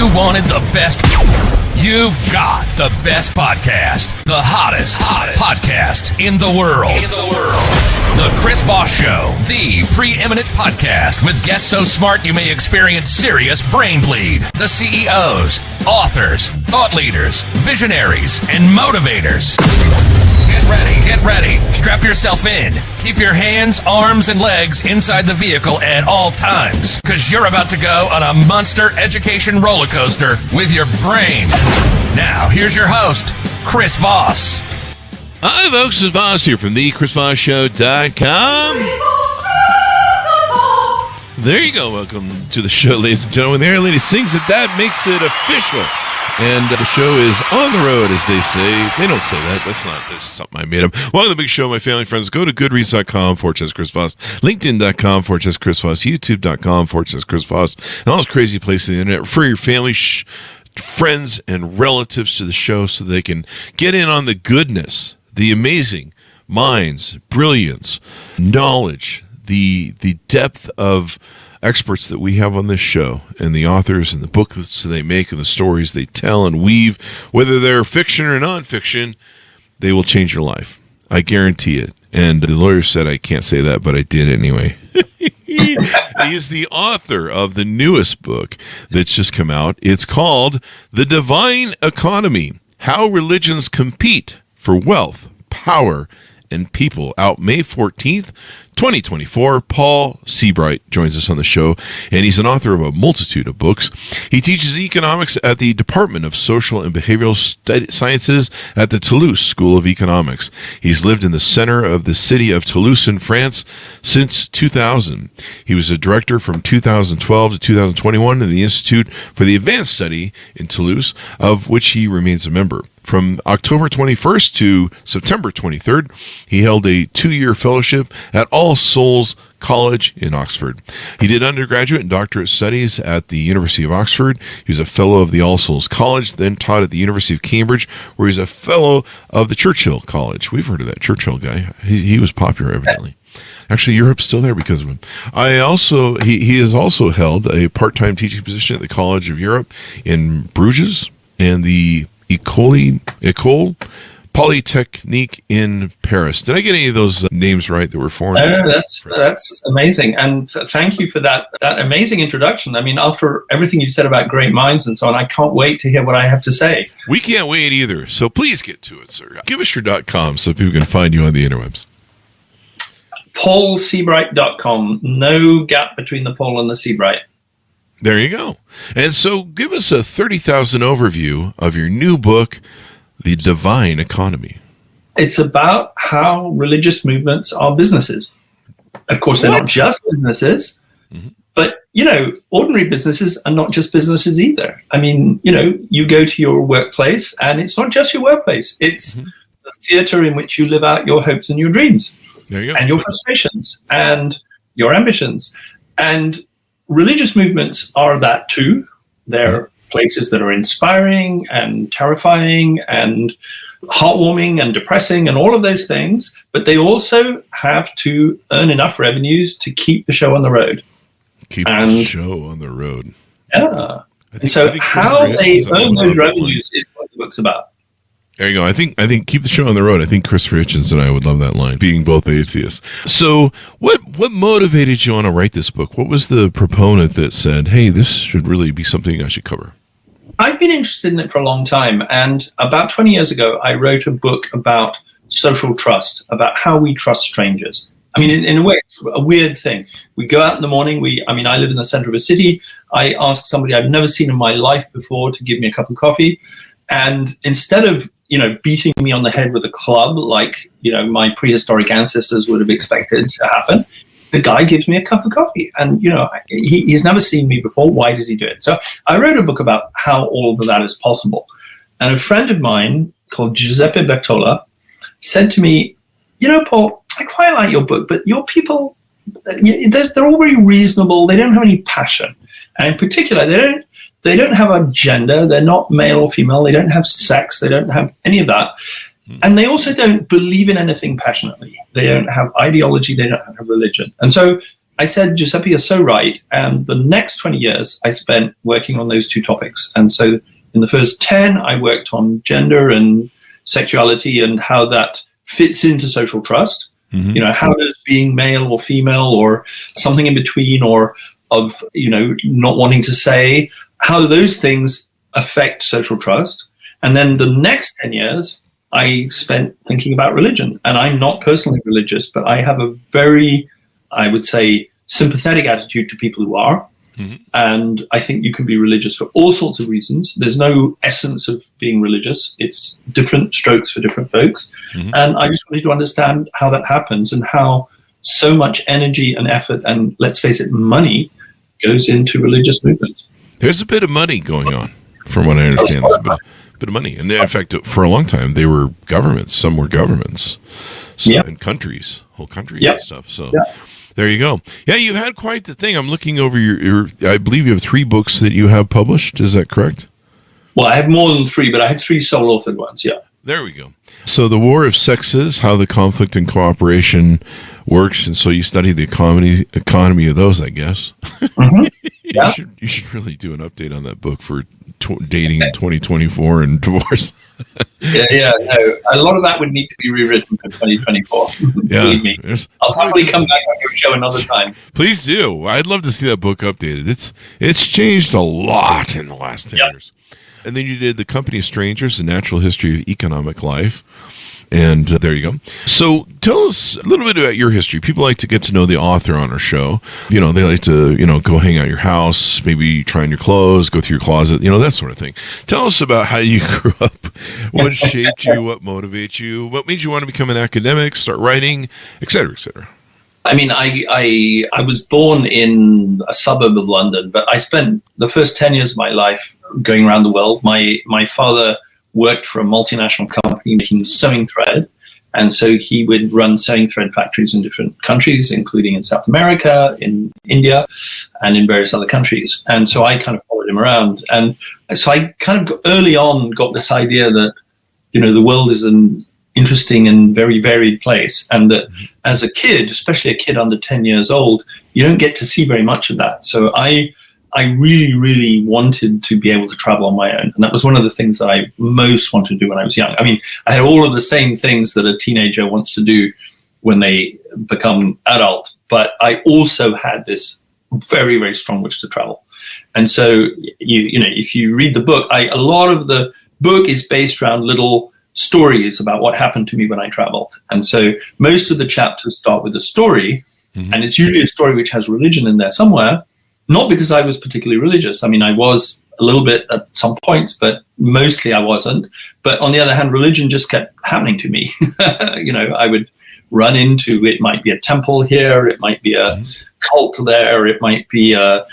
you wanted the best, you've got the best podcast. The hottest podcast in the world. The Chris Voss Show, the preeminent podcast with guests so smart you may experience serious brain bleed. The CEOs, authors, thought leaders, visionaries, and motivators. Get ready. Strap yourself in. Keep your hands, arms, and legs inside the vehicle at all times, because you're about to go on a monster education roller coaster with your brain. Now, here's your host, Chris Voss. Hi, folks. It's Voss here from thechrisvossshow.com. There you go. Welcome to the show, ladies and gentlemen. The Air Lady sings it. That makes it official. And the show is on the road, as they say. They don't say that. That's something I made up. Welcome to the big show, my family friends. Go to goodreads.com/Chris Voss, LinkedIn.com/Chris Voss, YouTube.com/Chris Voss, and all those crazy places on the internet. Refer your family, friends, and relatives to the show so they can get in on the goodness, the amazing minds, brilliance, knowledge, the depth of experts that we have on this show, and the authors and the books they make and the stories they tell and weave, whether they're fiction or nonfiction, they will change your life. I guarantee it. And the lawyer said I can't say that, but I did anyway. He is the author of the newest book that's just come out. It's called The Divine Economy: How Religions Compete for Wealth, Power, and People, out May 14th, 2024. Paul Seabright joins us on the show, and he's an author of a multitude of books. He teaches economics at the Department of Social and Behavioral Sciences at the Toulouse School of Economics. He's lived in the center of the city of Toulouse in France since 2000. He was a director from 2012 to 2021 in the Institute for the Advanced Study in Toulouse, of which he remains a member. From October 21st to September 23rd, he held a 2-year fellowship at All Souls College in Oxford. He did undergraduate and doctorate studies at the University of Oxford. He was a fellow of the All Souls College, then taught at the University of Cambridge, where he's a fellow of the Churchill College. We've heard of that Churchill guy. He was popular, evidently. Actually, Europe's still there because of him. He has also held a part-time teaching position at the College of Europe in Bruges and the École Polytechnique in Paris. Did I get any of those names right that were foreign? No, that's amazing. And thank you for that amazing introduction. I mean, after everything you said about great minds and so on, I can't wait to hear what I have to say. We can't wait either. So please get to it, sir. Give us your .com so people can find you on the interwebs. PaulSeabright.com. No gap between the Paul and the Seabright. There you go. And so give us a 30,000 overview of your new book, The Divine Economy. It's about how religious movements are businesses. Of course, they're not just businesses, but, ordinary businesses are not just businesses either. I mean, you go to your workplace and it's not just your workplace. It's the theater in which you live out your hopes and your dreams. There you go. And your frustrations and your ambitions. And religious movements are that too. They're places that are inspiring and terrifying and heartwarming and depressing and all of those things, but they also have to earn enough revenues to keep the show on the road. Keep the show on the road. Yeah. And so how they earn those revenues is what the book's about. There you go. I think keep the show on the road. I think Christopher Hitchens and I would love that line, being both atheists. So what motivated you on to write this book? What was the proponent that said, hey, this should really be something I should cover? I've been interested in it for a long time. And about 20 years ago, I wrote a book about social trust, about how we trust strangers. I mean, in a way, it's a weird thing. We go out in the morning. I live in the center of a city. I ask somebody I've never seen in my life before to give me a cup of coffee. And instead of beating me on the head with a club like, my prehistoric ancestors would have expected to happen, the guy gives me a cup of coffee. And, he's never seen me before. Why does he do it? So I wrote a book about how all of that is possible. And a friend of mine called Giuseppe Bertola said to me, Paul, I quite like your book, but your people, they're all very reasonable. They don't have any passion. And in particular, they don't have a gender. They're not male or female. They don't have sex. They don't have any of that. And they also don't believe in anything passionately. They don't have ideology. They don't have religion. And so I said, Giuseppe, you're so right. And the next 20 years I spent working on those two topics. And so in the first 10, I worked on gender and sexuality and how that fits into social trust. You know, how does being male or female or something in between, or of, you know, not wanting to say, how do those things affect social trust? And then the next 10 years, I spent thinking about religion. And I'm not personally religious, but I have a very, I would say, sympathetic attitude to people who are. And I think you can be religious for all sorts of reasons. There's no essence of being religious. It's different strokes for different folks. And I just wanted to understand how that happens and how so much energy and effort and, let's face it, money goes into religious movements. There's a bit of money going on, from what I understand. There's a bit of money. And in fact, for a long time, they were governments. Some were governments. So, and countries, whole countries and stuff. So there you go. Yeah, you had quite the thing. I'm looking over your, I believe you have 3 books that you have published. Is that correct? Well, I have more than 3, but I have 3 sole-authored ones, There we go. So The War of Sexes, How the Conflict and Cooperation Works. And so you study the economy of those, I guess. You should really do an update on that book for dating in 2024 and divorce. No. A lot of that would need to be rewritten for 2024. Believe me. I'll probably come back on your show another time. Please do. I'd love to see that book updated. It's changed a lot in the last 10 years. And then you did The Company of Strangers, A Natural History of Economic Life. And there you go. So tell us a little bit about your history. People like to get to know the author on our show. You know, they like to, you know, go hang out at your house, maybe try on your clothes, go through your closet, you know, that sort of thing. Tell us about how you grew up, what shaped you, what motivates you, what made you want to become an academic, start writing, et cetera, et cetera. I mean, I was born in a suburb of London, but I spent the first 10 years of my life going around the world. My father worked for a multinational company making sewing thread. And so he would run sewing thread factories in different countries, including in South America, in India, and in various other countries. And so I kind of followed him around. And so I kind of early on got this idea that, you know, the world is an interesting and very varied place. And that as a kid, especially a kid under 10 years old, you don't get to see very much of that. So I really, really wanted to be able to travel on my own. And that was one of the things that I most wanted to do when I was young. I mean, I had all of the same things that a teenager wants to do when they become adult, but I also had this very, very strong wish to travel. And so, you know, if you read the book, a lot of the book is based around little stories about what happened to me when I traveled. And so most of the chapters start with a story, and it's usually a story which has religion in there somewhere. Not because I was particularly religious. I mean, I was a little bit at some points, but mostly I wasn't. But on the other hand, religion just kept happening to me. You know, I would run into, it might be a temple here, it might be a cult there, it might be a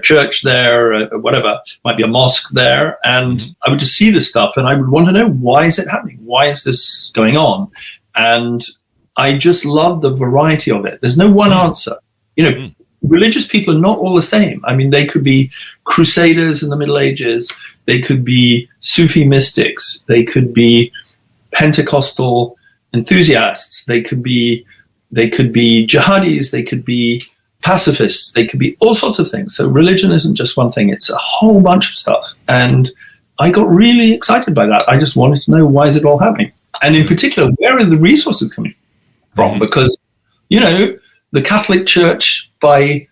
church there, whatever, it might be a mosque there. And I would just see this stuff and I would want to know, why is it happening? Why is this going on? And I just love the variety of it. There's no one answer. You know, religious people are not all the same. I mean, they could be crusaders in the Middle Ages. They could be Sufi mystics. They could be Pentecostal enthusiasts. They could be jihadis. They could be pacifists. They could be all sorts of things. So religion isn't just one thing. It's a whole bunch of stuff. And I got really excited by that. I just wanted to know, why is it all happening? And in particular, where are the resources coming from? Because, you know, the Catholic Church by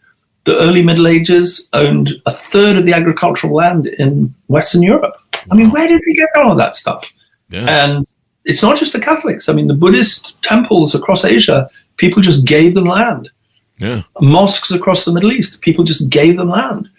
the early Middle Ages owned a third of the agricultural land in Western Europe. I mean, where did they get all of that stuff? And it's not just the Catholics. I mean, the Buddhist temples across Asia, people just gave them land. Mosques across the Middle East, people just gave them land.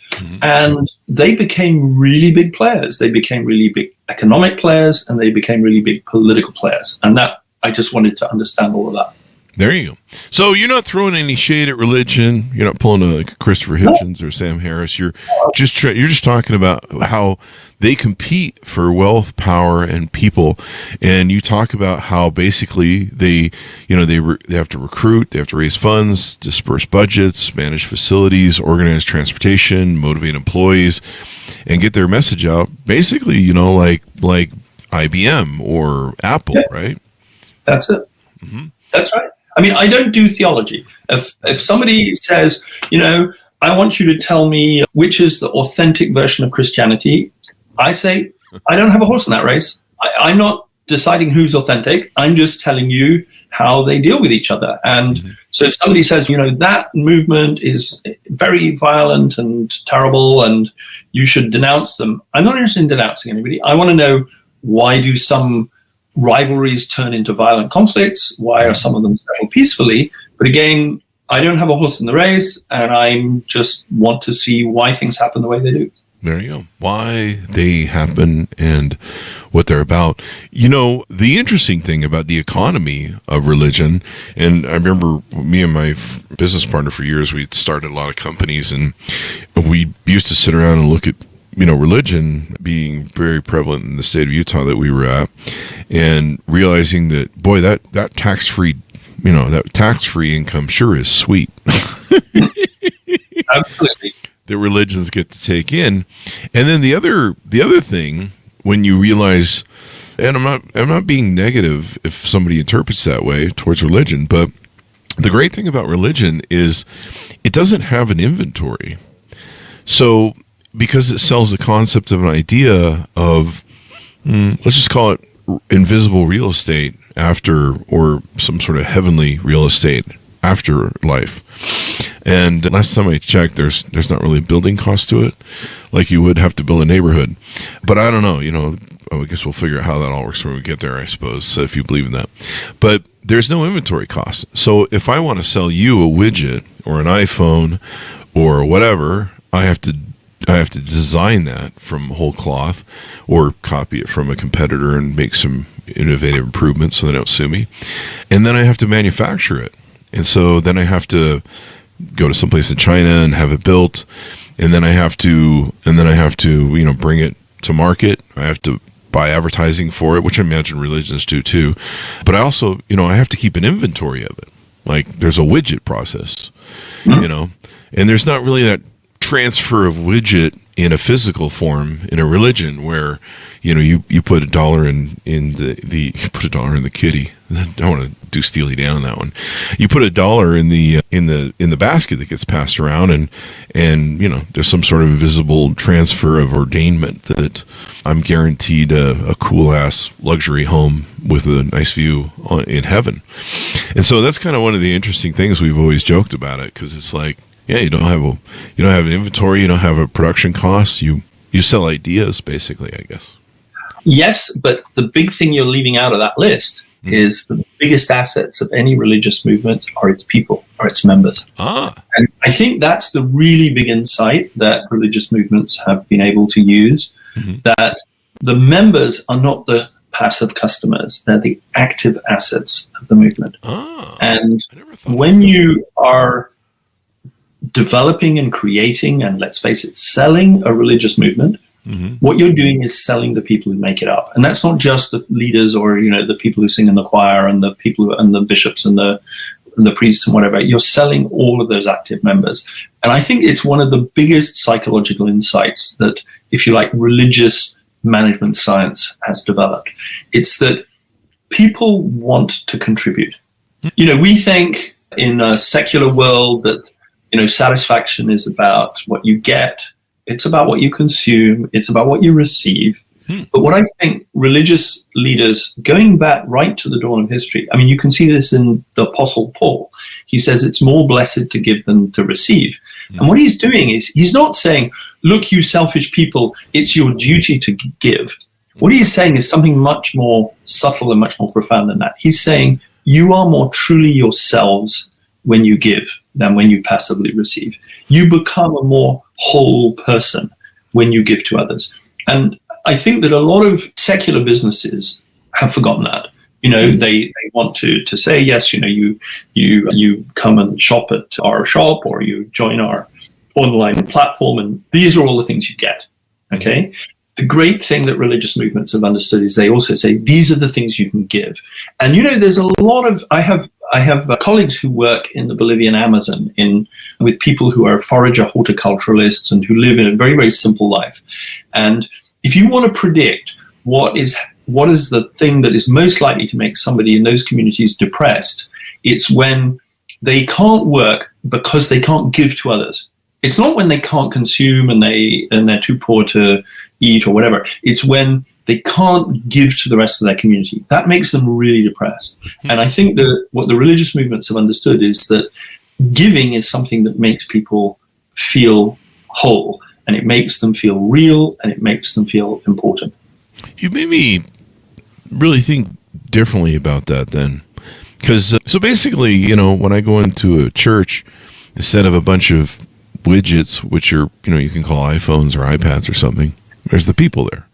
And they became really big players. They became really big economic players, and they became really big political players. And that, I just wanted to understand all of that. There you go. So you're not throwing any shade at religion. You're not pulling a Christopher Hitchens or Sam Harris. You're just talking about how they compete for wealth, power, and people. And you talk about how basically they have to recruit, they have to raise funds, disperse budgets, manage facilities, organize transportation, motivate employees, and get their message out. Basically, you know, like IBM or Apple, right? That's it. That's right. I mean, I don't do theology. If somebody says, I want you to tell me which is the authentic version of Christianity, I say, I don't have a horse in that race. I'm not deciding who's authentic. I'm just telling you how they deal with each other. And so if somebody says, that movement is very violent and terrible and you should denounce them, I'm not interested in denouncing anybody. I want to know, why do some rivalries turn into violent conflicts? Why are some of them settled peacefully? But again, I don't have a horse in the race, and I just want to see why things happen the way they do. There you go. Why they happen and what they're about. The interesting thing about the economy of religion, and I remember me and my business partner for years, we started a lot of companies, and we used to sit around and look at religion being very prevalent in the state of Utah that we were at, and realizing that, boy, that tax-free, that tax-free income sure is sweet. Absolutely. That religions get to take in. And then the other thing, when you realize, and I'm not being negative if somebody interprets that way towards religion, but the great thing about religion is it doesn't have an inventory. So because it sells the concept of an idea of, let's just call it invisible real estate after, or some sort of heavenly real estate after life. And last time I checked, there's not really a building cost to it, like you would have to build a neighborhood. But I don't know, I guess we'll figure out how that all works when we get there, I suppose, if you believe in that. But there's no inventory cost. So if I want to sell you a widget or an iPhone or whatever, I have to design that from whole cloth, or copy it from a competitor and make some innovative improvements so they don't sue me. And then I have to manufacture it. And so then I have to go to someplace in China and have it built. And then I have to bring it to market. I have to buy advertising for it, which I imagine religions do too. But I also, I have to keep an inventory of it. Like there's a widget process, and there's not really that transfer of widget in a physical form in a religion where you put $1 in the you put $1 in the kitty. I don't want to do Steely Dan on that one. You put $1 in the basket that gets passed around, and there's some sort of invisible transfer of ordainment that I'm guaranteed a cool ass luxury home with a nice view in heaven. And so that's kind of one of the interesting things we've always joked about it, because it's like, yeah, you don't have an inventory, you don't have a production cost, you sell ideas basically, I guess. Yes, but the big thing you're leaving out of that list is the biggest assets of any religious movement are its people, are its members. And I think that's the really big insight that religious movements have been able to use, that the members are not the passive customers, they're the active assets of the movement. And when you are developing and creating, and let's face it, selling a religious movement, what you're doing is selling the people who make it up. And that's not just the leaders or the people who sing in the choir and the people and the bishops and the priests and whatever. You're selling all of those active members. And I think it's one of the biggest psychological insights that, if you like, religious management science has developed. It's that people want to contribute. We think in a secular world that satisfaction is about what you get. It's about what you consume. It's about what you receive. But what I think religious leaders, going back right to the dawn of history, I mean, you can see this in the Apostle Paul. He says it's more blessed to give than to receive. And what he's doing is he's not saying, look, you selfish people, it's your duty to give. What he's saying is something much more subtle and much more profound than that. He's saying you are more truly yourselves when you give than when you passively receive. You become a more whole person when you give to others. And I think that a lot of secular businesses have forgotten that. They want to say, yes, you come and shop at our shop, or you join our online platform, and these are all the things you get. Okay? The great thing that religious movements have understood is they also say these are the things you can give. And there's a lot of I have colleagues who work in the Bolivian Amazon with people who are forager horticulturalists and who live in a very, very simple life. And if you want to predict what what is the thing that is most likely to make somebody in those communities depressed? It's when they can't work because they can't give to others. It's not when they can't consume and they're too poor to eat or whatever. It's when they can't give to the rest of their community. That makes them really depressed. And I think that what the religious movements have understood is that giving is something that makes people feel whole, and it makes them feel real, and it makes them feel important. You made me really think differently about that then. Because, so basically, you know, when I go into a church, instead of a bunch of widgets, which are, you know, you can call iPhones or iPads or something, there's the people there.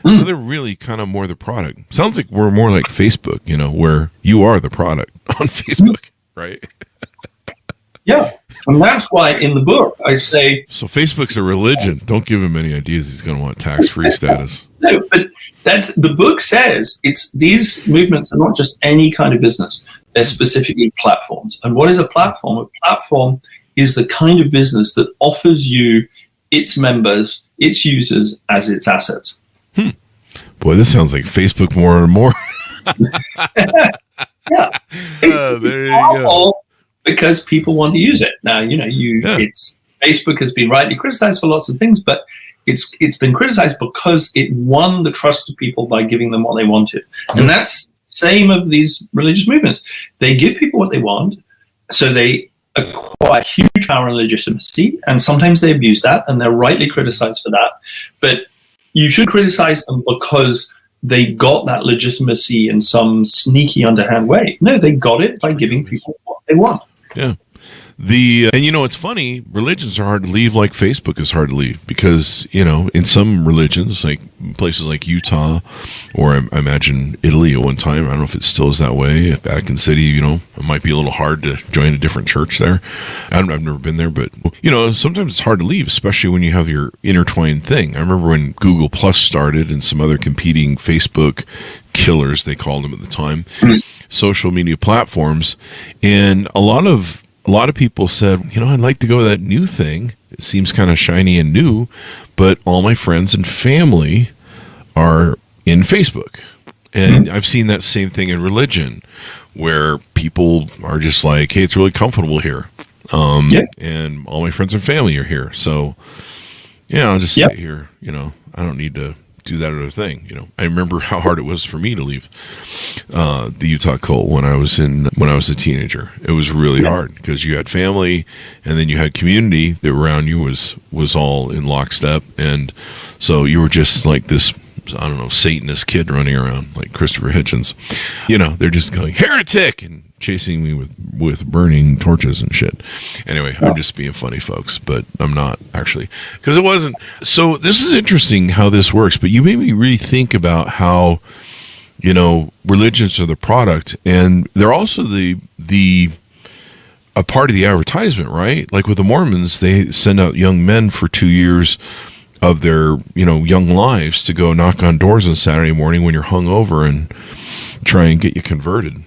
So they're really kind of more the product. Sounds like we're more like Facebook, you know, where you are the product on Facebook, right? Yeah. And that's why in the book I say... So Facebook's a religion. Don't give him any ideas he's going to want tax-free status. No, but the book says these movements are not just any kind of business. They're specifically platforms. And what is a platform? A platform is the kind of business that offers you its members, its users as its assets. Boy, this sounds like Facebook more and more. Yeah. There you go. Because people want to use it. Now, you know, Facebook has been rightly criticized for lots of things, but it's been criticized because it won the trust of people by giving them what they wanted. And that's the same of these religious movements. They give people what they want, so they acquire huge power and legitimacy, and sometimes they abuse that, and they're rightly criticized for that. But you should criticize them because they got that legitimacy in some sneaky, underhand way. No, they got it by giving people what they want. Yeah. And you know, it's funny, religions are hard to leave like Facebook is hard to leave because, you know, in some religions, like places like Utah or I imagine Italy at one time, I don't know if it still is that way, at Vatican City, you know, it might be a little hard to join a different church there. I've never been there, but, you know, sometimes it's hard to leave, especially when you have your intertwined thing. I remember when Google Plus started and some other competing Facebook killers, they called them at the time, social media platforms, and a lot of people said, you know, I'd like to go to that new thing. It seems kind of shiny and new, but all my friends and family are in Facebook. And I've seen that same thing in religion where people are just like, hey, it's really comfortable here. And all my friends and family are here. So, yeah, I'll just stay here. You know, I don't need to do that other thing. You know, I remember how hard it was for me to leave the Utah cult when I was a teenager. It was really hard because you had family and then you had community that around you was all in lockstep, and so you were just like this, I don't know, Satanist kid running around like Christopher Hitchens. You know, they're just going heretic and chasing me with burning torches and shit. Anyway, I'm just being funny, folks, but I'm not actually, because it wasn't. So this is interesting how this works, but you made me really think about how, you know, religions are the product, and they're also the a part of the advertisement, right? Like with the Mormons, they send out young men for 2 years of their, you know, young lives to go knock on doors on Saturday morning when you're hungover and try and get you converted.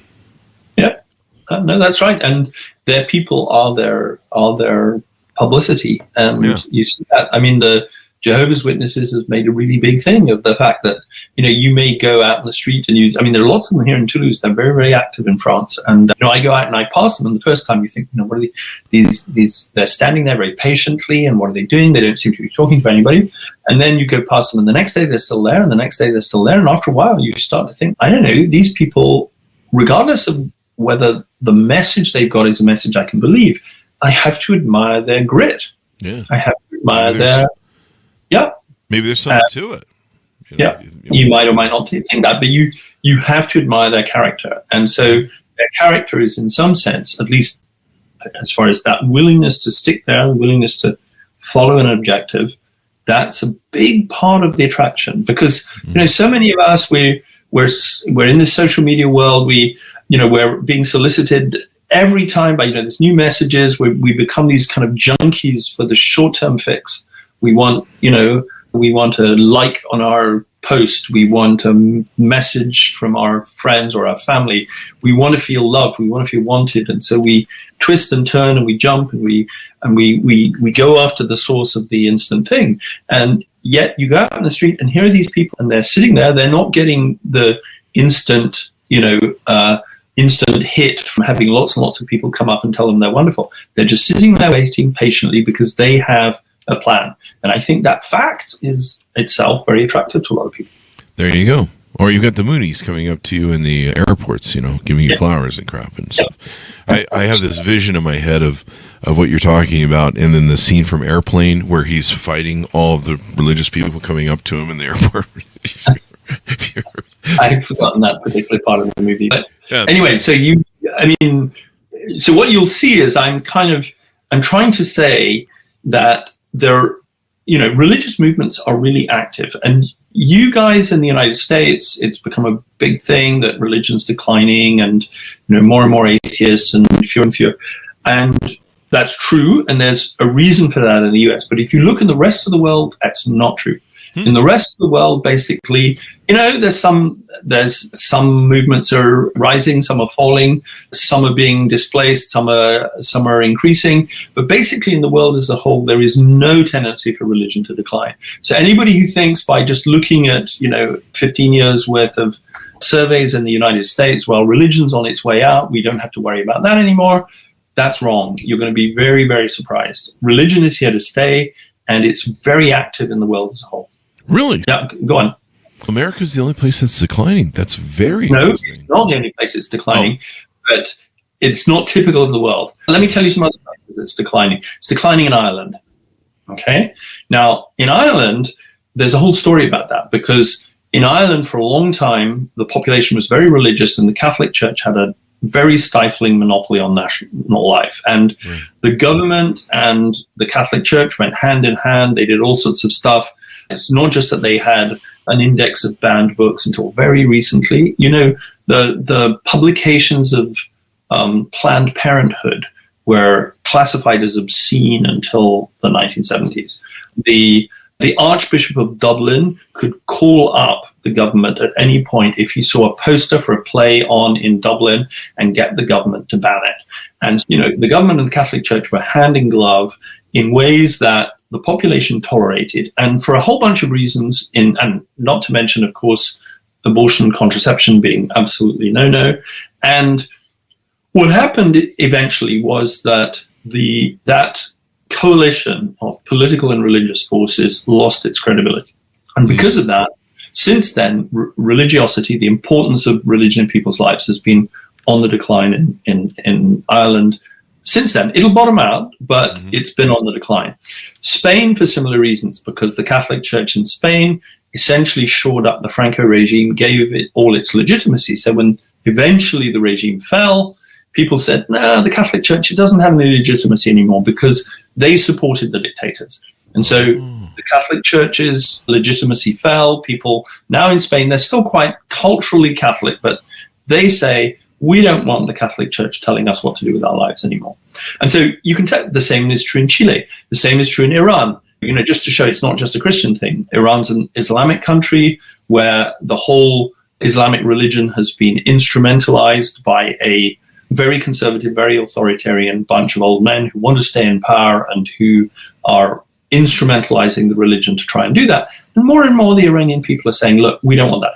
No, that's right. And their people are their publicity. And you see that. I mean, the Jehovah's Witnesses have made a really big thing of the fact that, you know, you may go out in the street and there are lots of them here in Toulouse. They're very, very active in France. And, you know, I go out and I pass them. And the first time you think, you know, what are these, they're standing there very patiently. And what are they doing? They don't seem to be talking to anybody. And then you go past them and the next day they're still there. And the next day they're still there. And after a while, you start to think, I don't know, these people, regardless of whether the message they've got is a message I can believe, I have to admire their grit. Yeah. I have to admire maybe there's something to it. You might or might not think that, but you have to admire their character. And so their character is, in some sense, at least as far as that willingness to stick there, willingness to follow an objective, that's a big part of the attraction. Because, you know, so many of us, we're in this social media world, we're being solicited every time by, you know, there's new messages. We become these kind of junkies for the short-term fix. We want a like on our post. We want a message from our friends or our family. We want to feel loved. We want to feel wanted. And so we twist and turn and we jump and we go after the source of the instant thing. And yet you go out in the street and here are these people and they're sitting there. They're not getting the instant, instant hit from having lots and lots of people come up and tell them they're wonderful. They're just sitting there waiting patiently because they have a plan. And I think that fact is itself very attractive to a lot of people. There you go. Or you've got the Moonies coming up to you in the airports, giving you flowers and crap and stuff. I have this vision in my head of what you're talking about, and then the scene from Airplane where he's fighting all of the religious people coming up to him in the airport. I've forgotten that particular part of the movie. But anyway, so what you'll see is I'm trying to say that religious movements are really active. And you guys in the United States, it's become a big thing that religion's declining and, more and more atheists and fewer. And that's true. And there's a reason for that in the US. But if you look in the rest of the world, that's not true. In the rest of the world, basically, there's some movements are rising, some are falling, some are being displaced, some are increasing. But basically, in the world as a whole, there is no tendency for religion to decline. So anybody who thinks by just looking at 15 years worth of surveys in the United States, well, religion's on its way out, we don't have to worry about that anymore, that's wrong. You're going to be very, very surprised. Religion is here to stay, and it's very active in the world as a whole. Really? Yeah, go on. America's the only place that's declining. That's very No, it's not the only place it's declining, but it's not typical of the world. Let me tell you some other places it's declining. It's declining in Ireland. Okay? Now, in Ireland, there's a whole story about that because in Ireland for a long time, the population was very religious and the Catholic Church had a very stifling monopoly on national life. And the government and the Catholic Church went hand in hand. They did all sorts of stuff. It's not just that they had an index of banned books until very recently. The publications of Planned Parenthood were classified as obscene until the 1970s. The Archbishop of Dublin could call up the government at any point if he saw a poster for a play on in Dublin and get the government to ban it. And, the government and the Catholic Church were hand in glove in ways that the population tolerated, and for a whole bunch of reasons, and not to mention, of course, abortion, contraception being absolutely no-no. And what happened eventually was that that coalition of political and religious forces lost its credibility. And because of that, since then, religiosity, the importance of religion in people's lives has been on the decline in Ireland. Since then, it'll bottom out, but it's been on the decline. Spain, for similar reasons, because the Catholic Church in Spain essentially shored up the Franco regime, gave it all its legitimacy. So when eventually the regime fell, people said, no, the Catholic Church, it doesn't have any legitimacy anymore because they supported the dictators. And so the Catholic Church's legitimacy fell. People now in Spain, they're still quite culturally Catholic, but they say, we don't want the Catholic Church telling us what to do with our lives anymore. And so you can tell the same is true in Chile. The same is true in Iran. Just to show it's not just a Christian thing. Iran's an Islamic country where the whole Islamic religion has been instrumentalized by a very conservative, very authoritarian bunch of old men who want to stay in power and who are instrumentalizing the religion to try and do that. And more the Iranian people are saying, look, we don't want that.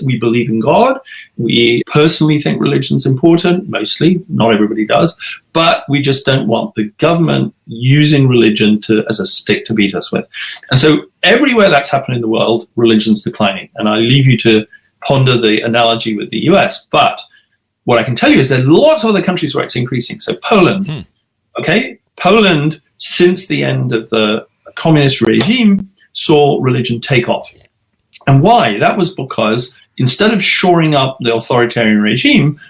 We believe in God. We personally think religion's important, mostly, not everybody does, but we just don't want the government using religion as a stick to beat us with. And so everywhere that's happened in the world, religion's declining. And I leave you to ponder the analogy with the US. But what I can tell you is there are lots of other countries where it's increasing. So Poland, okay? Poland, since the end of the communist regime, saw religion take off. And why? That was because instead of shoring up the authoritarian regime,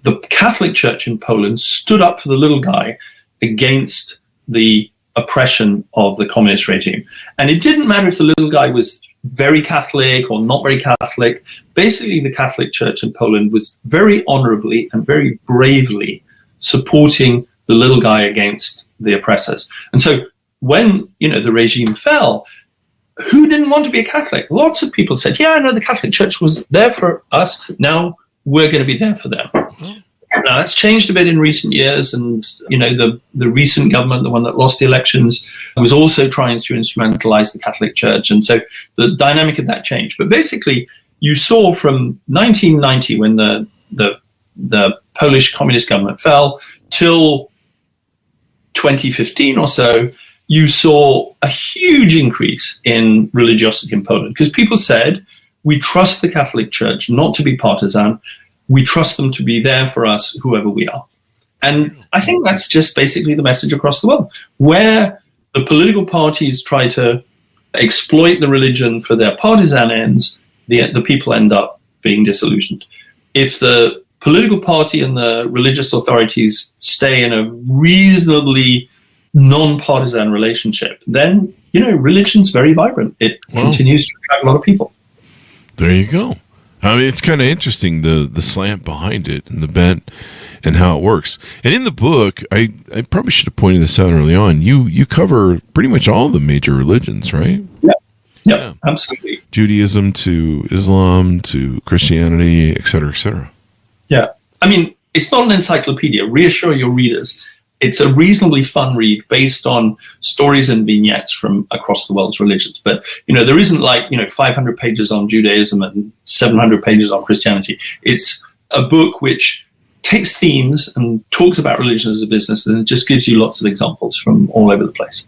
the Catholic Church in Poland stood up for the little guy against the oppression of the communist regime. And it didn't matter if the little guy was very Catholic or not very Catholic. Basically, the Catholic Church in Poland was very honorably and very bravely supporting the little guy against the oppressors. And so when, the regime fell, who didn't want to be a Catholic? Lots of people said, yeah, no, the Catholic Church was there for us. Now we're going to be there for them. Now, that's changed a bit in recent years. And, the recent government, the one that lost the elections, was also trying to instrumentalize the Catholic Church. And so the dynamic of that changed. But basically, you saw from 1990, when the Polish communist government fell, till 2015 or so, you saw a huge increase in religiosity in Poland, because people said, we trust the Catholic Church not to be partisan. We trust them to be there for us, whoever we are. And I think that's just basically the message across the world, where the political parties try to exploit the religion for their partisan ends, the people end up being disillusioned. If the political party and the religious authorities stay in a reasonably non-partisan relationship, then, religion's very vibrant. It continues to attract a lot of people. There you go. I mean, it's kind of interesting, the slant behind it and the bent and how it works. And in the book, I probably should have pointed this out early on, you cover pretty much all the major religions, right? Yeah, absolutely. Judaism to Islam to Christianity, et cetera, et cetera. Yeah. I mean, it's not an encyclopedia. Reassure your readers. It's a reasonably fun read based on stories and vignettes from across the world's religions. But, there isn't 500 pages on Judaism and 700 pages on Christianity. It's a book which takes themes and talks about religion as a business, and it just gives you lots of examples from all over the place.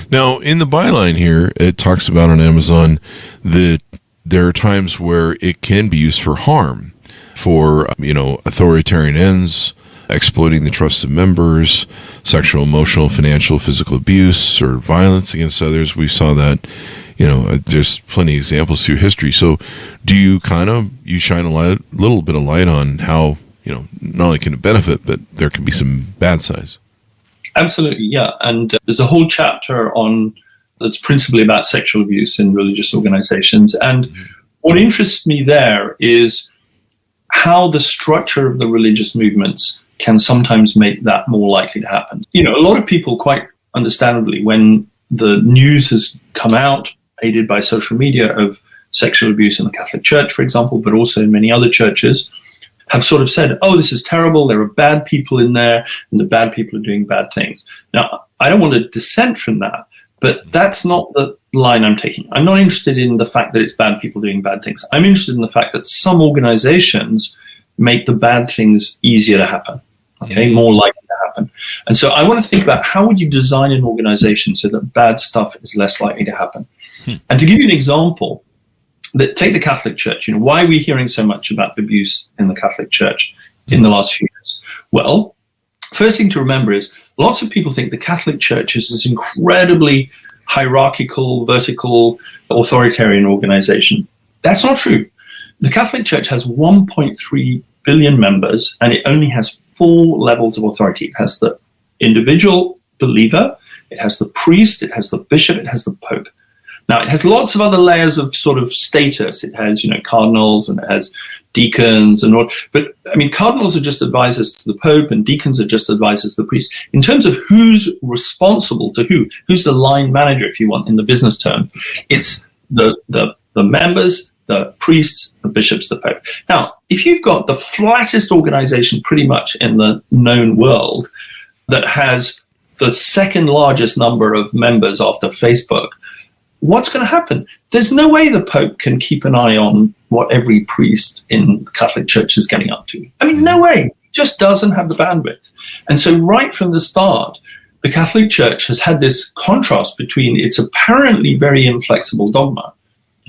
Now, in the byline here, it talks about on Amazon that there are times where it can be used for harm, for, authoritarian ends, exploiting the trust of members, sexual, emotional, financial, physical abuse, or violence against others. We saw that, there's plenty of examples through history. So do you you shine a little bit of light on how, not only can it benefit, but there can be some bad sides? Absolutely, yeah. And there's a whole chapter that's principally about sexual abuse in religious organizations. And what interests me there is how the structure of the religious movements can sometimes make that more likely to happen. A lot of people, quite understandably, when the news has come out, aided by social media, of sexual abuse in the Catholic Church, for example, but also in many other churches, have sort of said, oh, this is terrible, there are bad people in there, and the bad people are doing bad things. Now, I don't want to dissent from that, but that's not the line I'm taking. I'm not interested in the fact that it's bad people doing bad things. I'm interested in the fact that some organizations make the bad things easier to happen, more likely to happen. And so I want to think about, how would you design an organization so that bad stuff is less likely to happen? And to give you an example, take the Catholic Church. Why are we hearing so much about abuse in the Catholic Church in the last few years? Well, first thing to remember is lots of people think the Catholic Church is this incredibly hierarchical, vertical, authoritarian organization. That's not true. The Catholic Church has 1.3 billion members, and it only has 4 levels of authority. It has the individual believer, it has the priest, it has the bishop, it has the pope. Now, it has lots of other layers of sort of status. It has, cardinals, and it has deacons and all. But, cardinals are just advisors to the pope, and deacons are just advisors to the priest. In terms of who's responsible to who's the line manager, if you want, in the business term, it's the members, the priests, the bishops, the pope. Now, if you've got the flattest organization pretty much in the known world that has the second largest number of members after Facebook, what's going to happen? There's no way the Pope can keep an eye on what every priest in the Catholic Church is getting up to. No way. He just doesn't have the bandwidth. And so right from the start, the Catholic Church has had this contrast between its apparently very inflexible dogma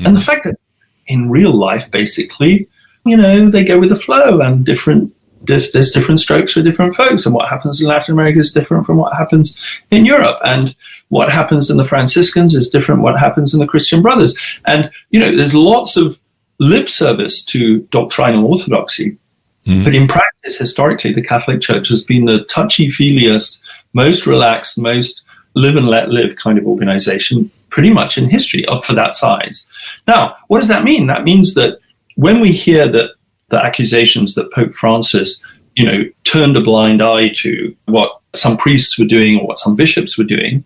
and the fact that in real life, basically, they go with the flow, and there's different strokes for different folks, and what happens in Latin America is different from what happens in Europe, and what happens in the Franciscans is different from what happens in the Christian Brothers. And, there's lots of lip service to doctrinal orthodoxy, but in practice, historically, the Catholic Church has been the touchy-feeliest, most relaxed, most live and let live kind of organization pretty much in history for that size. Now, what does that mean? That means that when we hear that the accusations that Pope Francis, turned a blind eye to what some priests were doing or what some bishops were doing,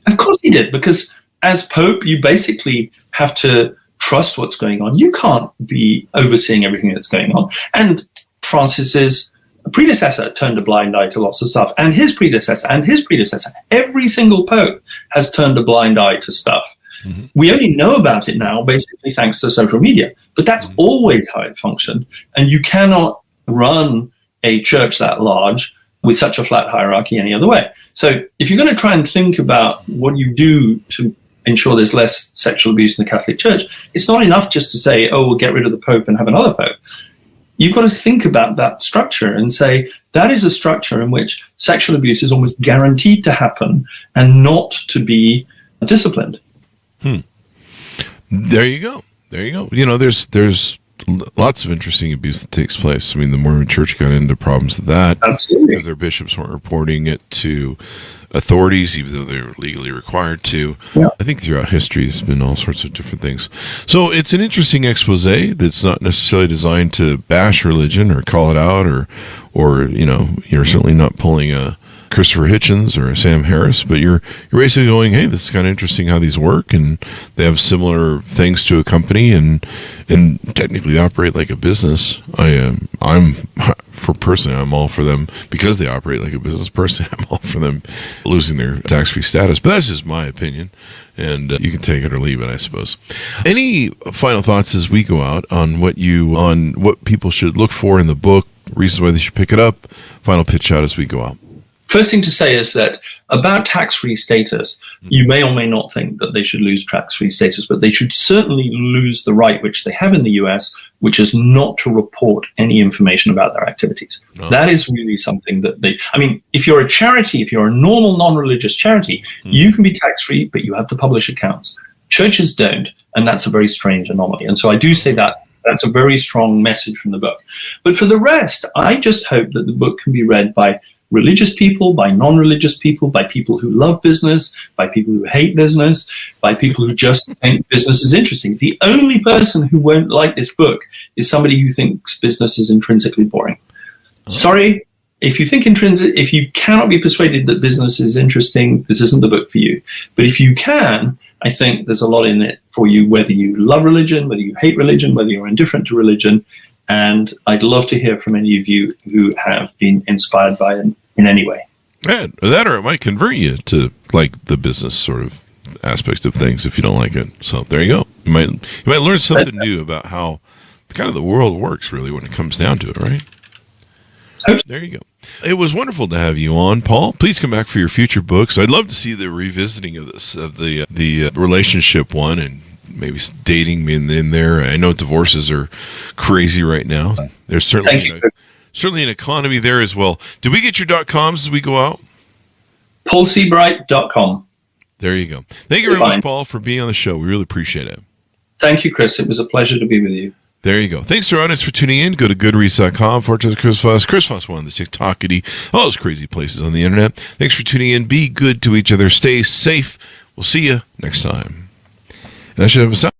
of course he did, because as Pope, you basically have to trust what's going on. You can't be overseeing everything that's going on. And Francis's predecessor turned a blind eye to lots of stuff, and his predecessor and his predecessor. Every single Pope has turned a blind eye to stuff. Mm-hmm. We only know about it now, basically, thanks to social media. But that's always how it functioned. And you cannot run a church that large with such a flat hierarchy any other way. So if you're going to try and think about what you do to ensure there's less sexual abuse in the Catholic Church, it's not enough just to say, oh, we'll get rid of the Pope and have another Pope. You've got to think about that structure and say, that is a structure in which sexual abuse is almost guaranteed to happen and not to be disciplined. There you go. You know, there's lots of interesting abuse that takes place. I mean, the Mormon Church got into problems with that. Absolutely. Because their bishops weren't reporting it to authorities, even though they were legally required to. Yeah. I think throughout history, there's been all sorts of different things. So it's an interesting expose that's not necessarily designed to bash religion or call it out, or you know, you're certainly not pulling a Christopher Hitchens or a Sam Harris, but you're basically going, hey, this is kind of interesting how these work, and they have similar things to a company, and technically they operate like a business. I'm all for them because they operate like a business. Personally, I'm all for them losing their tax-free status, but that's just my opinion, and you can take it or leave it, I suppose. Any final thoughts as we go out on what people should look for in the book, reasons why they should pick it up? Final pitch out as we go out. First thing to say is that about tax-free status, you may or may not think that they should lose tax-free status, but they should certainly lose the right which they have in the US, which is not to report any information about their activities. No. That is really something that if you're a charity, if you're a normal non-religious charity, you can be tax-free, but you have to publish accounts. Churches don't, and that's a very strange anomaly. And so I do say that that's a very strong message from the book. But for the rest, I just hope that the book can be read by religious people, by non-religious people, by people who love business, by people who hate business, by people who just think business is interesting. The only person who won't like this book is somebody who thinks business is intrinsically boring. Oh. Sorry, if you cannot be persuaded that business is interesting, this isn't the book for you. But if you can, I think there's a lot in it for you, whether you love religion, whether you hate religion, whether you're indifferent to religion. And I'd love to hear from any of you who have been inspired by it in any way. Yeah, that or it might convert you to like the business sort of aspects of things if you don't like it. So there you go. You might learn something new about how kind of the world works really when it comes down to it, right? There you go. It was wonderful to have you on, Paul. Please come back for your future books. I'd love to see the revisiting of the relationship one, and maybe dating in there. I know divorces are crazy right now. There's certainly an economy there as well. Did we get your .coms as we go out? PaulSeabright.com. There you go. Thank you very much, Paul, for being on the show. We really appreciate it. Thank you, Chris. It was a pleasure to be with you. There you go. Thanks to our audience for tuning in. Go to goodreads.com/Chris Voss. Chris Voss, one of the TikTokity, all those crazy places on the internet. Thanks for tuning in. Be good to each other. Stay safe. We'll see you next time. And that should have a sound.